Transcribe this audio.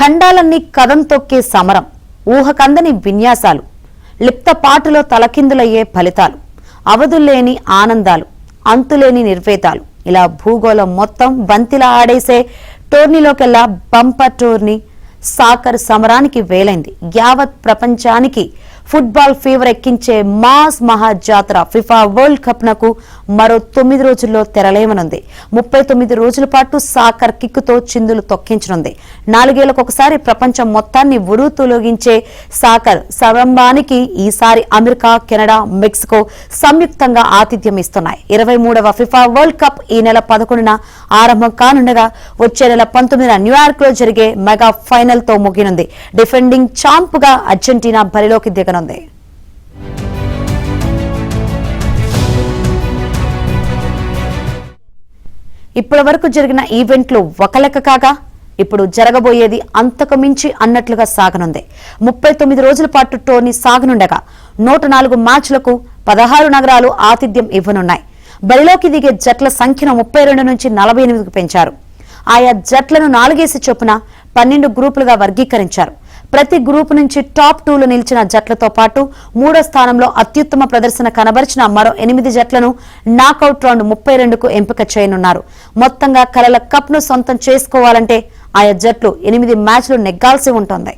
ఖండాలన్నీ కదం తొక్కే సమరం, ఊహకందని విన్యాసాలు, లిప్తపాటులో తలకిందులయ్యే ఫలితాలు, అవధుల్లేని ఆనందాలు, అంతులేని నిర్వేదాలు, ఇలా భూగోళం మొత్తం బంతిలా ఆడేసే టోర్నీలోకెల్లా బంపర్ టోర్నీ సాకర్ సమరానికి వేలైంది. యావత్ ప్రపంచానికి ఫుట్బాల్ ఫీవర్ ఎక్కించే మాస్ మహాజాతర ఫిఫా వరల్డ్ కప్ నకు మరో 9 రోజుల్లో తెరలేమనుంది. 39 రోజుల పాటు సాకర్ కిక్కుతో చిందులు తొక్కించనుంది. 4 ఏళ్లకొకసారి ప్రపంచం మొత్తాన్ని ఉరుతూలొగించే సాకర్ సంరంభానికి ఈసారి అమెరికా, కెనడా, మెక్సికో సంయుక్తంగా ఆతిథ్యం ఇస్తున్నాయి. 23వ ఫిఫా వరల్డ్ కప్ ఈ నెల 11న ఆరంభం కానుండగా వచ్చే నెల 19న న్యూయార్క్ లో జరిగే మెగా ఫైనల్ తో ముగినుంది. డిఫెండింగ్ ఛాంప్ గా అర్జెంటీనా బరిలోకి దిగనుంది. ఇప్పటి వరకు జరిగిన ఈవెంట్లు ఒక లెక్క కాగా ఇప్పుడు జరగబోయేది అంతకు మించి అన్నట్లుగా సాగనుంది. 39 రోజుల పాటు టోర్నీ సాగనుండగా 104 మ్యాచ్లకు 16 నగరాలు ఆతిథ్యం ఇవ్వనున్నాయి. బరిలోకి దిగే జట్ల సంఖ్యను 32 నుంచి 48కు పెంచారు. ఆయా జట్లను 4 చొప్పున 12 గ్రూపులుగా వర్గీకరించారు. ప్రతి గ్రూపు నుంచి టాప్ 2లో నిలిచిన జట్లతో పాటు 3వ స్థానంలో అత్యుత్తమ ప్రదర్శన కనబరిచిన మరో 8 జట్లను నాకౌట్ రౌండ్ 32కు ఎంపిక చేయనున్నారు. మొత్తంగా కలల కప్ ను సొంతం చేసుకోవాలంటే ఆయా జట్లు 8 మ్యాచ్లు నెగ్గాల్సి ఉంటుంది.